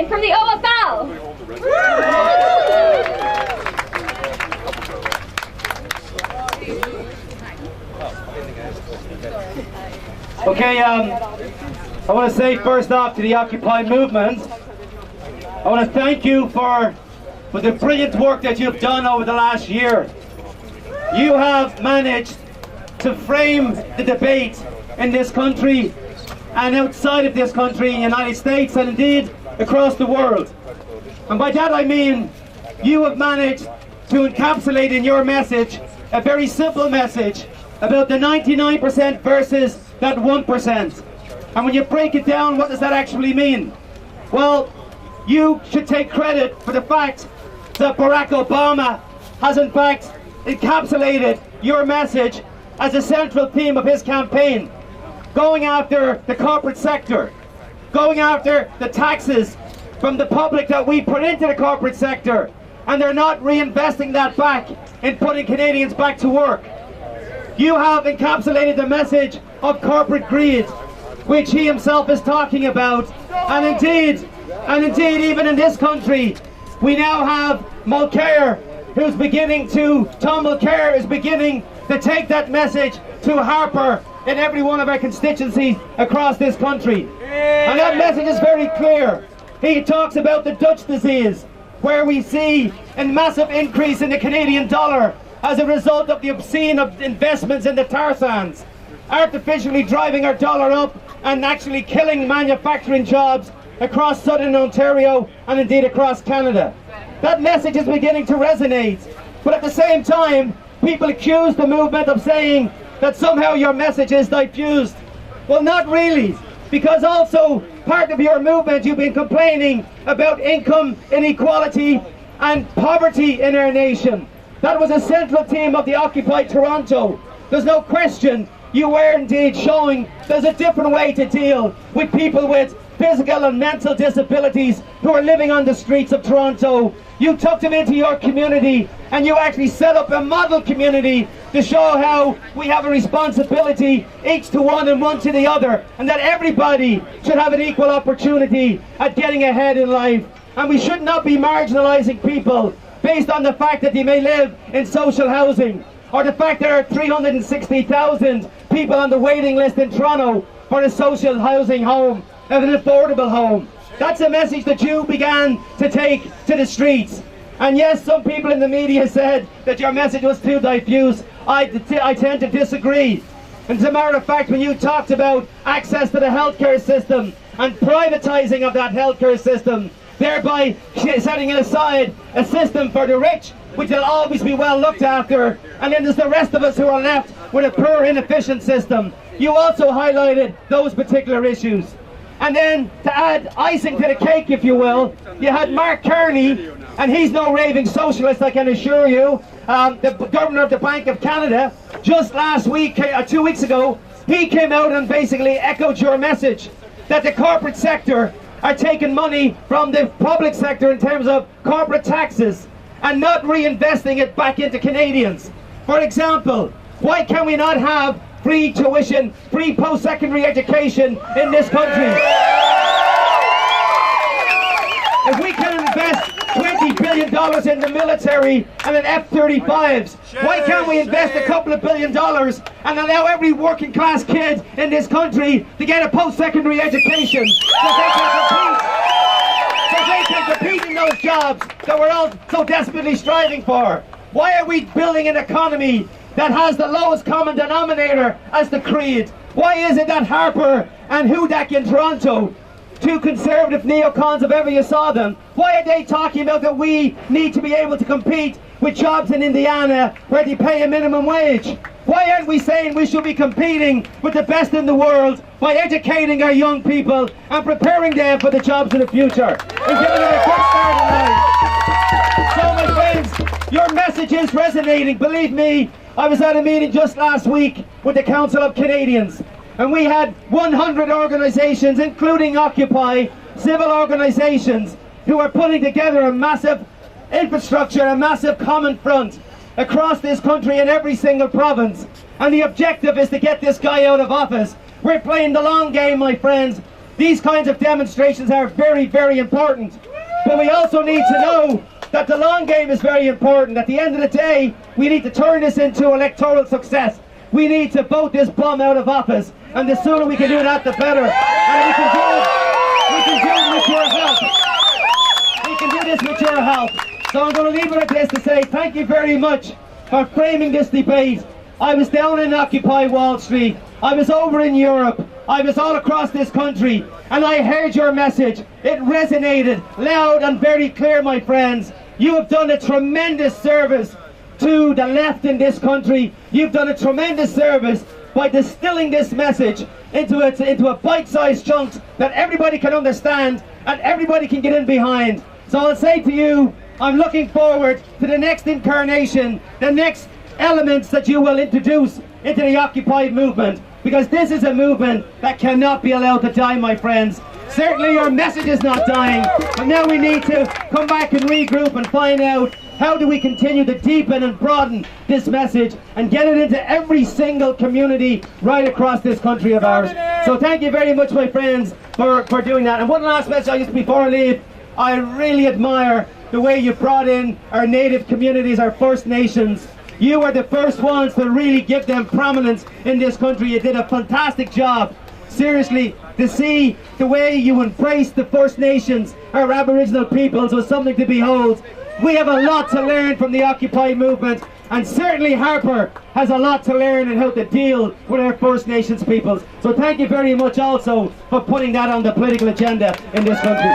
from the OFL. Okay, I want to say first off to the Occupy movement, I want to thank you for the brilliant work that you've done over the last year. You have managed to frame the debate in this country and outside of this country, in the United States and indeed across the world. And by that I mean you have managed to encapsulate in your message a very simple message about the 99% versus that 1%. And when you break it down, what does that actually mean? Well, you should take credit for the fact that Barack Obama has in fact encapsulated your message as a central theme of his campaign. Going after the corporate sector, going after the taxes from the public that we put into the corporate sector, and they're not reinvesting that back in putting Canadians back to work. You have encapsulated the message of corporate greed, which he himself is talking about, and indeed even in this country we now have Mulcair, Tom Mulcair is beginning to take that message to Harper in every one of our constituencies across this country. And that message is very clear. He talks about the Dutch disease, where we see a massive increase in the Canadian dollar as a result of the obscene investments in the tar sands, artificially driving our dollar up and actually killing manufacturing jobs across southern Ontario and indeed across Canada. That message is beginning to resonate, but at the same time people accuse the movement of saying that somehow your message is diffused. Well, not really, because also part of your movement you've been complaining about income inequality and poverty in our nation. That was a central theme of the Occupy Toronto. There's no question you were indeed showing there's a different way to deal with people with physical and mental disabilities who are living on the streets of Toronto. You took them into your community and you actually set up a model community to show how we have a responsibility each to one and one to the other, and that everybody should have an equal opportunity at getting ahead in life. And we should not be marginalising people based on the fact that they may live in social housing, or the fact there are 360,000 people on the waiting list in Toronto for a social housing home, an affordable home. That's a message that you began to take to the streets. And yes, some people in the media said that your message was too diffuse. I tend to disagree. And as a matter of fact, when you talked about access to the healthcare system and privatising of that healthcare system, thereby setting aside a system for the rich, which will always be well looked after, and then there's the rest of us who are left with a poor, inefficient system. You also highlighted those particular issues. And then, to add icing to the cake, if you will, you had Mark Carney, and he's no raving socialist, I can assure you, the Governor of the Bank of Canada. Just last week, 2 weeks ago, he came out and basically echoed your message that the corporate sector are taking money from the public sector in terms of corporate taxes and not reinvesting it back into Canadians. For example, why can we not have free tuition, free post-secondary education in this country? If we can invest $20 billion in the military and in F-35s, why can't we invest a couple of $1 billion and allow every working class kid in this country to get a post-secondary education so they can compete in those jobs that we're all so desperately striving for? Why are we building an economy that has the lowest common denominator as the creed? Why is it that Harper and Hudak in Toronto, two conservative neocons if ever you saw them, why are they talking about that we need to be able to compete with jobs in Indiana where they pay a minimum wage? Why aren't we saying we should be competing with the best in the world by educating our young people and preparing them for the jobs of the future and giving them a good start in life? So my friends, your message is resonating. Believe me, I was at a meeting just last week with the Council of Canadians, and we had 100 organisations, including Occupy, civil organisations, who are putting together a massive infrastructure, a massive common front across this country in every single province. And the objective is to get this guy out of office. We're playing the long game, my friends. These kinds of demonstrations are very, very important. But we also need to know that the long game is very important. At the end of the day, we need to turn this into electoral success. We need to vote this bum out of office, and the sooner we can do that, the better. And we can do it with your help. We can do this with your help. So I'm going to leave it at this to say thank you very much for framing this debate. I was down in Occupy Wall Street. I was over in Europe. I was all across this country, and I heard your message. It resonated loud and very clear, my friends. You have done a tremendous service to the left in this country. You've done a tremendous service by distilling this message into a bite-sized chunks that everybody can understand and everybody can get in behind. So I'll say to you, I'm looking forward to the next incarnation, the next elements that you will introduce into the Occupy movement, because this is a movement that cannot be allowed to die, my friends. Certainly your message is not dying, but now we need to come back and regroup and find out how do we continue to deepen and broaden this message and get it into every single community right across this country of ours. So thank you very much, my friends, for doing that. And one last message just before I leave. I really admire the way you brought in our native communities, our First Nations. You were the first ones to really give them prominence in this country. You did a fantastic job. Seriously, to see the way you embraced the First Nations, our Aboriginal peoples, was something to behold. We have a lot to learn from the Occupy movement, and certainly Harper has a lot to learn in how to deal with our First Nations peoples. So thank you very much also for putting that on the political agenda in this country.